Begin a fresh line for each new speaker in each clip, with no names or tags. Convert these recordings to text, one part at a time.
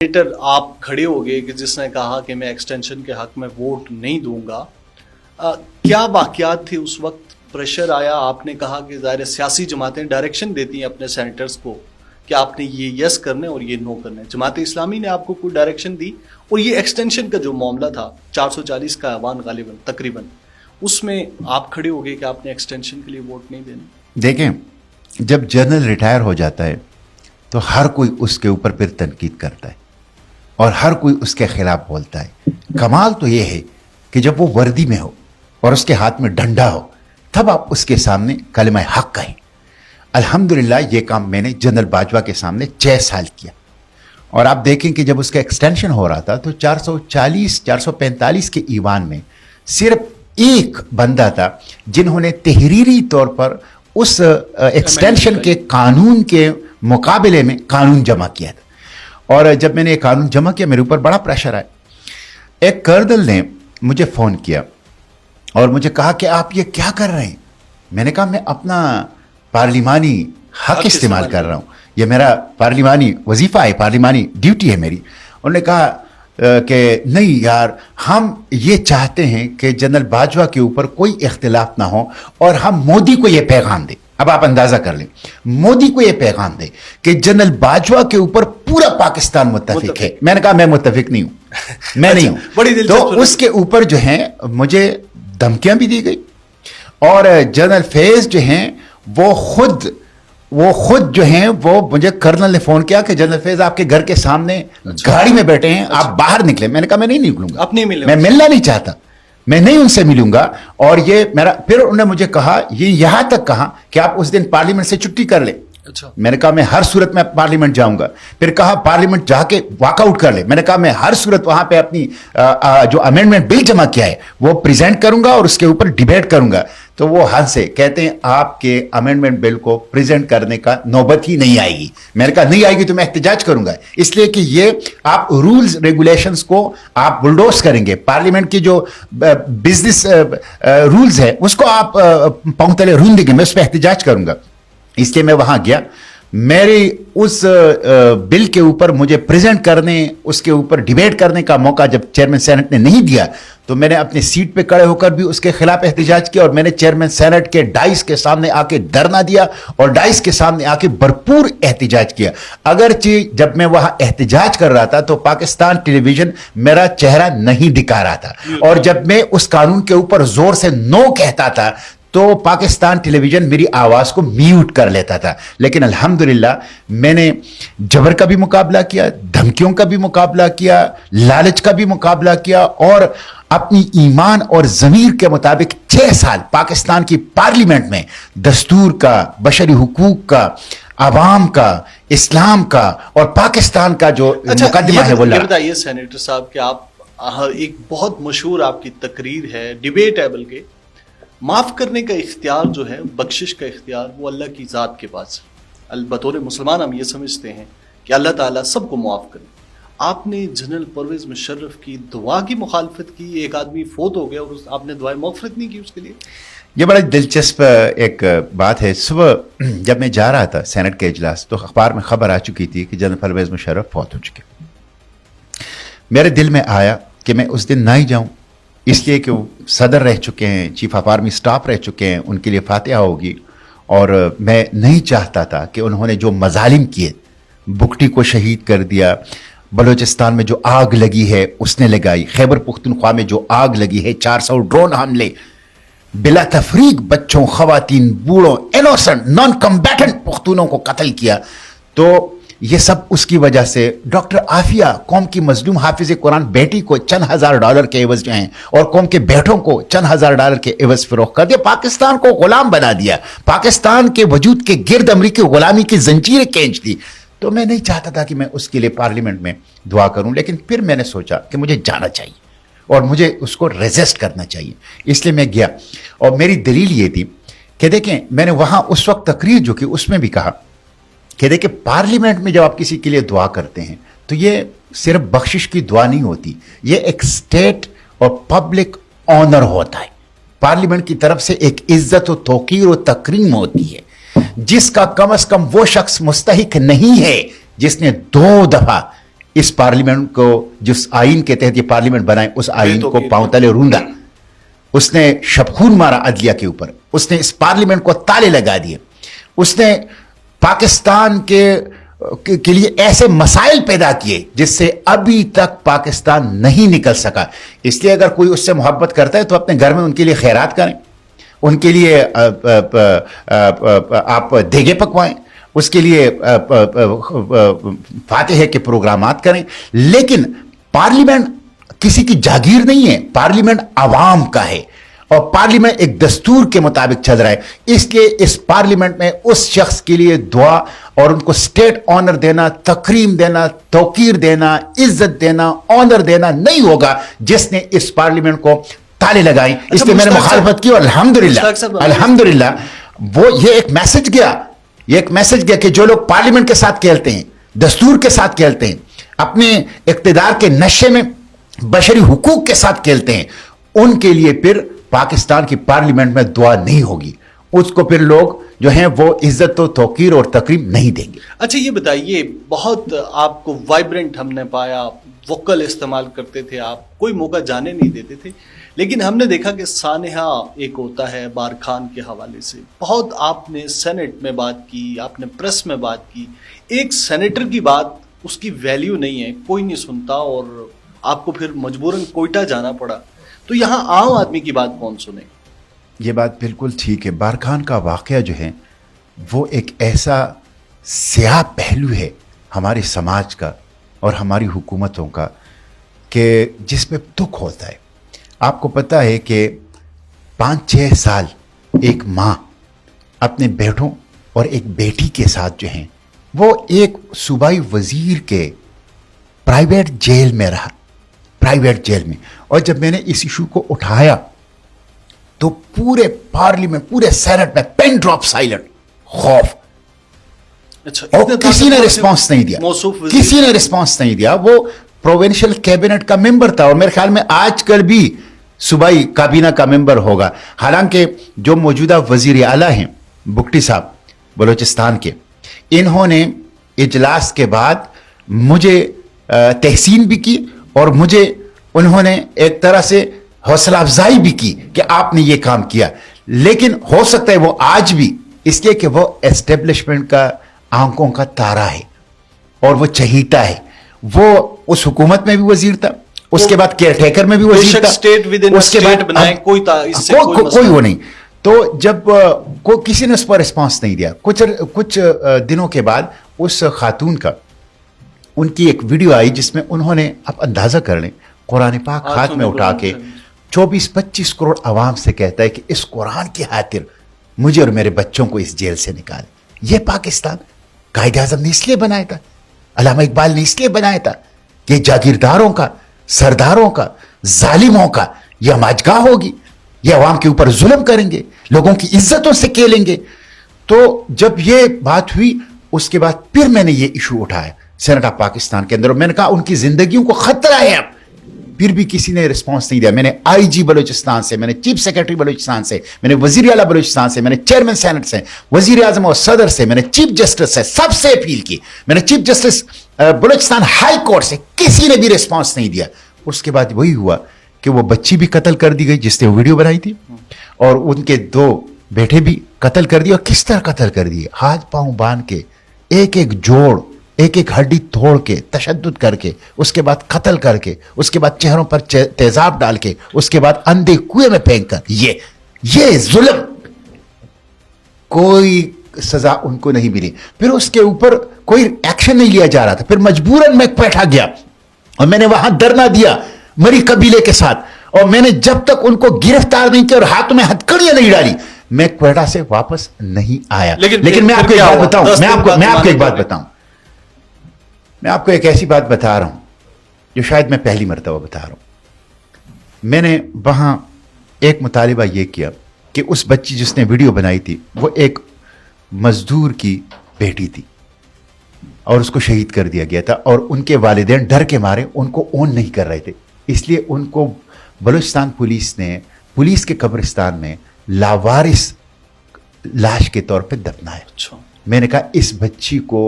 Senator آپ کھڑے ہو گئے کہ جس نے کہا کہ میں ایکسٹینشن کے حق میں ووٹ نہیں دوں گا، کیا واقعات تھے اس وقت؟ پریشر آیا؟ آپ نے کہا کہ ظاہر سیاسی جماعتیں ڈائریکشن دیتی ہیں اپنے سینیٹرز کو کہ آپ نے یہ یس کرنا ہے اور یہ نو کرنا ہے. جماعت اسلامی نے آپ کو کوئی ڈائریکشن دی؟ اور یہ ایکسٹینشن کا جو معاملہ تھا 440 کا ایوان غالباً تقریباً، اس میں آپ کھڑے ہو گئے کہ آپ نے ایکسٹینشن کے لیے ووٹ نہیں دینا.
دیکھیں، جب جنرل ریٹائر ہو جاتا ہے تو ہر کوئی اس کے اوپر پھر تنقید کرتا ہے اور ہر کوئی اس کے خلاف بولتا ہے. کمال تو یہ ہے کہ جب وہ وردی میں ہو اور اس کے ہاتھ میں ڈنڈا ہو تب آپ اس کے سامنے کلمہ حق کہیں. الحمدللہ یہ کام میں نے جنرل باجوہ کے سامنے 6 سال کیا. اور آپ دیکھیں کہ جب اس کا ایکسٹینشن ہو رہا تھا تو 445 کے ایوان میں صرف ایک بندہ تھا جنہوں نے تحریری طور پر اس ایکسٹینشن کے قانون کے مقابلے میں قانون جمع کیا تھا. اور جب میں نے یہ قانون جمع کیا میرے اوپر بڑا پریشر آیا. ایک کرنل نے مجھے فون کیا اور مجھے کہا کہ آپ یہ کیا کر رہے ہیں؟ میں نے کہا میں اپنا پارلیمانی حق استعمال کر رہا ہوں، یہ میرا پارلیمانی وظیفہ ہے، پارلیمانی ڈیوٹی ہے میری. انہوں نے کہا کہ نہیں یار، ہم یہ چاہتے ہیں کہ جنرل باجوہ کے اوپر کوئی اختلاف نہ ہو اور ہم مودی کو یہ پیغام دیں. اب آپ اندازہ کر لیں، مودی کو یہ پیغام دے کہ جنرل باجوہ کے اوپر پورا پاکستان متفق ہے. میں نے کہا میں متفق نہیں ہوں، میں نہیں ہوں. تو اس کے اوپر جو ہیں مجھے دھمکیاں بھی دی گئی اور جنرل فیض جو ہیں وہ خود جو ہیں وہ مجھے کرنل نے فون کیا کہ جنرل فیض آپ کے گھر کے سامنے گاڑی میں بیٹھے ہیں، آپ باہر نکلیں. میں نے کہا میں نہیں نکلوں گا، میں ملنا نہیں چاہتا، میں نہیں ان سے ملوں گا. اور یہ میرا پھر انہوں نے مجھے کہا، یہ یہاں تک کہا کہ آپ اس دن پارلیمنٹ سے چھٹی کر لیں. میں نے کہا میں ہر صورت میں پارلیمنٹ جاؤں گا. پھر کہا پارلیمنٹ جا کے واک آؤٹ کر لیں. میں نے کہا میں ہر صورت وہاں پہ اپنی جو امینڈمنٹ بل جمع کیا ہے وہ پریزنٹ کروں گا اور اس کے اوپر ڈیبیٹ کروں گا. تو وہ ہنس سے کہتے ہیں آپ کے امینڈمنٹ بل کو پریزنٹ کرنے کا نوبت ہی نہیں آئے گی. میں نے کہا نہیں آئے گی تو میں احتجاج کروں گا، اس لیے کہ یہ آپ رولز ریگولیشنز کو آپ بلڈوز کریں گے. پارلیمنٹ کی جو بزنس رولز ہے اس کو آپ پاؤں تلے رون دیں گے، میں اس پہ احتجاج کروں گا. اس لیے میں وہاں گیا. میری اس بل کے اوپر مجھے پریزنٹ کرنے، اس کے اوپر ڈیبیٹ کرنے کا موقع جب چیئرمین سینٹ نے نہیں دیا تو میں نے اپنی سیٹ پہ کھڑے ہو کر بھی اس کے خلاف احتجاج کیا. اور میں نے چیئرمین سینٹ کے ڈائس کے سامنے آ کے دھرنا دیا اور ڈائس کے سامنے آ کے بھرپور احتجاج کیا. اگرچہ جب میں وہاں احتجاج کر رہا تھا تو پاکستان ٹیلی ویژن میرا چہرہ نہیں دکھا رہا تھا، اور جب میں اس قانون کے اوپر زور سے نو کہتا تھا تو پاکستان ٹیلی ویژن میری آواز کو میوٹ کر لیتا تھا. لیکن الحمدللہ میں نے جبر کا بھی مقابلہ کیا، دھمکیوں کا بھی مقابلہ کیا، لالچ کا بھی مقابلہ کیا، اور اپنی ایمان اور ضمیر کے مطابق 6 سال پاکستان کی پارلیمنٹ میں دستور کا، بشری حقوق کا، عوام کا، اسلام کا اور پاکستان کا جو مقدمہ ہے وہ لڑا.
بتائیے سینیٹر صاحب کہ آپ ایک بہت مشہور آپ کی تقریر ہے، ڈیبیٹ ہے، بلکہ معاف کرنے کا اختیار جو ہے، بخشش کا اختیار، وہ اللہ کی ذات کے پاس ہے. بطور مسلمان ہم یہ سمجھتے ہیں کہ اللہ تعالیٰ سب کو معاف کرے. آپ نے جنرل پرویز مشرف کی دعا کی مخالفت کی، ایک آدمی فوت ہو گیا اور آپ نے دعائیں مغفرت نہیں کی اس کے لیے.
یہ بڑا دلچسپ ایک بات ہے. صبح جب میں جا رہا تھا سینٹ کے اجلاس تو اخبار میں خبر آ چکی تھی کہ جنرل پرویز مشرف فوت ہو چکے. میرے دل میں آیا کہ میں اس دن نہ ہی جاؤں، اس لیے کہ وہ صدر رہ چکے ہیں، چیف آف آرمی سٹاف رہ چکے ہیں، ان کے لیے فاتحہ ہوگی. اور میں نہیں چاہتا تھا کہ انہوں نے جو مظالم کیے، بگٹی کو شہید کر دیا، بلوچستان میں جو آگ لگی ہے اس نے لگائی، خیبر پختونخوا میں جو آگ لگی ہے، 400 ڈرون حملے، بلا تفریق بچوں، خواتین، بوڑھوں، انوسنٹ نان کمبیٹنٹ پختونوں کو قتل کیا. تو یہ سب اس کی وجہ سے ڈاکٹر عافیہ، قوم کی مظلوم حافظ قرآن بیٹی کو چند $1000 کے عوض جو ہیں اور قوم کے بیٹوں کو چند $1000 کے عوض فروخت کر دیا، پاکستان کو غلام بنا دیا، پاکستان کے وجود کے گرد امریکی غلامی کی زنجیریں کھینچ دی. تو میں نہیں چاہتا تھا کہ میں اس کے لیے پارلیمنٹ میں دعا کروں، لیکن پھر میں نے سوچا کہ مجھے جانا چاہیے اور مجھے اس کو ریزسٹ کرنا چاہیے. اس لیے میں گیا اور میری دلیل یہ تھی کہ دیکھیں میں نے وہاں اس وقت تقریر جو کی اس میں بھی کہا کہ دیکھیں پارلیمنٹ میں جب آپ کسی کے لیے دعا کرتے ہیں تو یہ صرف بخشش کی دعا نہیں ہوتی، یہ ایک اسٹیٹ اور پبلک آنر ہوتا ہے. پارلیمنٹ کی طرف سے ایک عزت و توقیر و تکریم ہوتی ہے جس کا کم از کم وہ شخص مستحق نہیں ہے جس نے 2 دفعہ اس پارلیمنٹ کو جس آئین کے تحت یہ پارلیمنٹ بنائے اس آئین کو پاؤں تلے روندا. اس نے شبخون مارا عدلیہ کے اوپر. اس نے اس پارلیمنٹ کو تالے لگا دیے. اس نے پاکستان کے لیے ایسے مسائل پیدا کیے جس سے ابھی تک پاکستان نہیں نکل سکا. اس لیے اگر کوئی اس سے محبت کرتا ہے تو اپنے گھر میں ان کے لیے خیرات کریں, ان کے لیے آپ دیگے پکوائیں, اس کے لیے فاتحہ کے پروگرامات کریں. لیکن پارلیمنٹ کسی کی جاگیر نہیں ہے, پارلیمنٹ عوام کا ہے اور پارلیمنٹ ایک دستور کے مطابق چل رہا ہے. اس لیے اس پارلیمنٹ میں اس شخص کے لیے دعا اور ان کو اسٹیٹ آنر دینا, تکریم دینا, توقیر دینا, عزت دینا, آنر دینا نہیں ہوگا جس نے اس پارلیمنٹ کو تالے لگائیں. اس لیے میں نے مخالفت کی اور الحمدللہ وہ یہ ایک میسج گیا کہ جو لوگ پارلیمنٹ کے ساتھ کھیلتے ہیں, دستور کے ساتھ کھیلتے ہیں, اپنے اقتدار کے نشے میں بشری حقوق کے ساتھ کھیلتے ہیں, ان کے لیے پھر پاکستان کی پارلیمنٹ میں دعا نہیں ہوگی. اس کو پھر لوگ جو ہیں وہ عزت و توقیر اور تکریم نہیں دیں گے.
اچھا یہ بتائیے, بہت آپ کو وائبرنٹ ہم نے پایا, ووکل استعمال کرتے تھے آپ, کوئی موقع جانے نہیں دیتے تھے, لیکن ہم نے دیکھا کہ سانحہ ایک ہوتا ہے بارکھان کے حوالے سے, بہت آپ نے سینٹ میں بات کی, آپ نے پریس میں بات کی. ایک سینیٹر کی بات, اس کی ویلیو نہیں ہے, کوئی نہیں سنتا اور آپ کو پھر مجبوراً کوئٹہ جانا پڑا. تو یہاں عام آدمی کی بات کون سنے؟
یہ بات بالکل ٹھیک ہے. بارکھان کا واقعہ جو ہے وہ ایک ایسا سیاہ پہلو ہے ہمارے سماج کا اور ہماری حکومتوں کا کہ جس میں دکھ ہوتا ہے. آپ کو پتہ ہے کہ 5-6 سال ایک ماں اپنے بیٹوں اور ایک بیٹی کے ساتھ جو ہیں وہ ایک صوبائی وزیر کے پرائیویٹ جیل میں رہا, پرائیویٹ جیل میں. اور جب میں نے اس ایشو کو اٹھایا تو پورے پارلیمنٹ, پورے سینٹ میں پین ڈراپ سائلنٹ, خوف. اور کسی نے رسپانس نہیں دیا, کسی نے رسپانس نہیں دیا. وہ پروونشل کیبنٹ کا ممبر تھا اور میرے خیال میں آج کل بھی صوبائی کابینہ کا ممبر ہوگا. حالانکہ جو موجودہ وزیر اعلیٰ ہیں بگٹی صاحب بلوچستان کے, انہوں نے اجلاس کے بعد مجھے تحسین بھی کی اور مجھے انہوں نے ایک طرح سے حوصلہ افزائی بھی کی کہ آپ نے یہ کام کیا. لیکن ہو سکتا ہے وہ آج بھی, اس لیے کہ وہ اسٹیبلشمنٹ کا آنکھوں کا تارا ہے اور وہ چہیتا ہے. وہ اس حکومت میں بھی وزیر تھا, اس کے بعد کیئر ٹیکر میں بھی وزیر تھا, اس کے بعد کوئی وہ نہیں. تو جب کسی نے اس پر رسپانس نہیں دیا, کچھ دنوں کے بعد اس خاتون کا, ان کی ایک ویڈیو آئی جس میں انہوں نے, آپ اندازہ کر لیں, قرآن پاک ہاتھ میں اٹھا کے 24-25 کروڑ عوام سے کہتا ہے کہ اس قرآن کی خاطر مجھے اور میرے بچوں کو اس جیل سے نکالے. یہ پاکستان قائد اعظم نے اس لیے بنایا تھا, علامہ اقبال نے اس لیے بنایا تھا کہ جاگیرداروں کا, سرداروں کا, ظالموں کا یہ ہماجگاہ ہوگی, یہ عوام کے اوپر ظلم کریں گے, لوگوں کی عزتوں سے کھیلیں گے. تو جب یہ بات ہوئی اس کے بعد پھر میں نے یہ ایشو اٹھایا سینٹ آف پاکستان کے اندر, اور میں نے کہا ان کی زندگیوں کو خطرہ ہے. اب پھر بھی کسی نے رسپانس نہیں دیا. میں نے آئی جی بلوچستان سے, میں نے چیف سیکرٹری بلوچستان سے, میں نے وزیر اعلیٰ بلوچستان سے, میں نے چیئرمین سینٹ سے, وزیر اعظم اور صدر سے, میں نے چیف جسٹس سے, سب سے اپیل کی. میں نے chief justice Balochistan high court سے, کسی نے بھی رسپانس نہیں دیا. اس کے بعد وہی ہوا کہ وہ بچی بھی قتل کر دی گئی جس نے ویڈیو بنائی تھی, اور ان کے 2 بیٹے بھی قتل کر دیے. اور کس طرح قتل کر دیے, ہاتھ پاؤں باندھ کے, ایک ایک جوڑ, ایک ایک ہڈی توڑ کے, تشدد کر کے, اس کے بعد قتل کر کے, اس کے بعد چہروں پر تیزاب ڈال کے, اس کے بعد اندھے کنویں میں پھینک کر. یہ ظلم, کوئی سزا ان کو نہیں ملی. پھر اس کے اوپر کوئی ایکشن نہیں لیا جا رہا تھا. پھر مجبوراً میں کوئٹہ گیا اور میں نے وہاں دھرنا دیا مری قبیلے کے ساتھ, اور میں نے جب تک ان کو گرفتار نہیں کیا اور ہاتھوں میں ہتھکڑیاں نہیں ڈالی, میں کوئٹہ سے واپس نہیں آیا. لیکن میں آپ کو ایک بات بتاؤں, میں آپ کو ایک ایسی بات بتا رہا ہوں جو شاید میں پہلی مرتبہ بتا رہا ہوں. میں نے وہاں ایک مطالبہ یہ کیا کہ اس بچی جس نے ویڈیو بنائی تھی وہ ایک مزدور کی بیٹی تھی اور اس کو شہید کر دیا گیا تھا, اور ان کے والدین ڈر کے مارے ان کو اون نہیں کر رہے تھے, اس لیے ان کو بلوچستان پولیس نے پولیس کے قبرستان میں لاوارث لاش کے طور پہ دفنایا. میں نے کہا اس بچی کو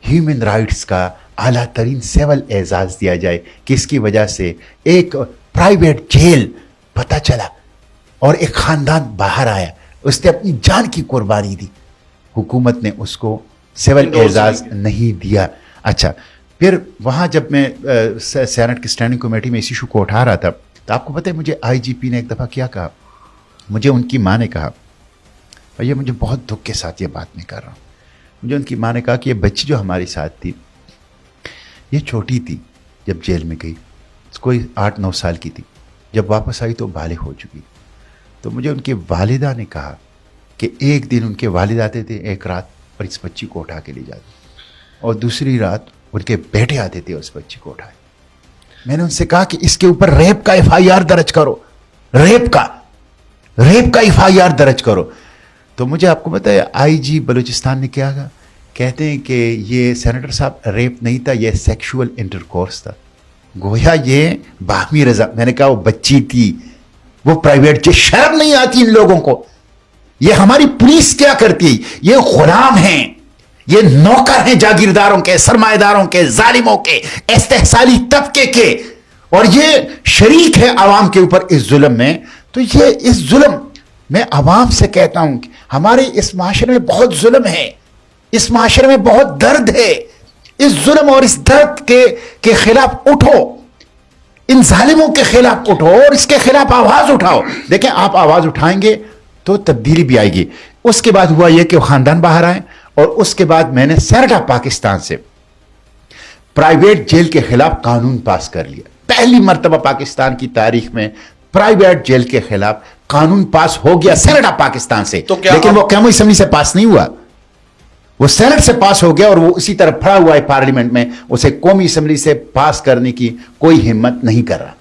ہیومن رائٹس کا اعلیٰ ترین سول اعزاز دیا جائے کہ اس کی وجہ سے ایک پرائیویٹ جیل پتہ چلا اور ایک خاندان باہر آیا, اس نے اپنی جان کی قربانی دی, حکومت نے اس کو سول اعزاز نہیں دیا. اچھا, پھر وہاں جب میں سینٹ کی اسٹینڈنگ کمیٹی میں اس ایشو کو اٹھا رہا تھا تو آپ کو پتہ ہے مجھے آئی جی پی نے ایک دفعہ کیا کہا, مجھے ان کی ماں نے کہا, اور یہ مجھے بہت دکھ کے ساتھ یہ بات میں کر رہا ہوں, مجھے ان کی ماں نے کہا کہ یہ بچی جو ہمارے ساتھ تھی یہ چھوٹی تھی جب جیل میں گئی, کوئی 8-9 سال کی تھی, جب واپس آئی تو بالغ ہو چکی. تو مجھے ان کی والدہ نے کہا کہ ایک دن ان کے والد آتے تھے ایک رات اور اس بچی کو اٹھا کے لے جاتے, اور دوسری رات ان کے بیٹے آتے تھے اس بچی کو اٹھائے. میں نے ان سے کہا کہ اس کے اوپر ریپ کا FIR درج کرو, ریپ کا FIR درج کرو. تو مجھے آپ کو پتہ ہے آئی جی بلوچستان نے کیا کہا, کہتے ہیں کہ یہ سینیٹر صاحب ریپ نہیں تھا, یہ سیکشول انٹرکورس تھا. گویا یہ باہمی رضا. میں نے کہا وہ بچی تھی, وہ پرائیویٹ جیل, شرم نہیں آتی ان لوگوں کو. یہ ہماری پولیس کیا کرتی ہے, یہ غلام ہیں, یہ نوکر ہیں جاگیرداروں کے, سرمایہ داروں کے, ظالموں کے, استحصالی طبقے کے, اور یہ شریک ہے عوام کے اوپر اس ظلم میں. تو یہ اس ظلم میں عوام سے کہتا ہوں کہ ہمارے اس معاشرے میں بہت ظلم ہے, اس معاشرے میں بہت درد ہے. اس ظلم اور اس درد کے خلاف اٹھو, ان ظالموں کے خلاف اٹھو اور اس کے خلاف آواز اٹھاؤ. دیکھیں آپ آواز اٹھائیں گے تو تبدیلی بھی آئے گی. اس کے بعد ہوا یہ کہ وہ خاندان باہر آئے, اور اس کے بعد میں نے سینیٹ آف پاکستان سے پرائیویٹ جیل کے خلاف قانون پاس کر لیا. پہلی مرتبہ پاکستان کی تاریخ میں پرائیویٹ جیل کے خلاف قانون پاس ہو گیا سینیٹ آف پاکستان سے. لیکن وہ قومی اسمبلی سے پاس نہیں ہوا, وہ سینٹ سے پاس ہو گیا, اور وہ اسی طرح پڑا ہوا ہے پارلیمنٹ میں, اسے قومی اسمبلی سے پاس کرنے کی کوئی ہمت نہیں کر رہا.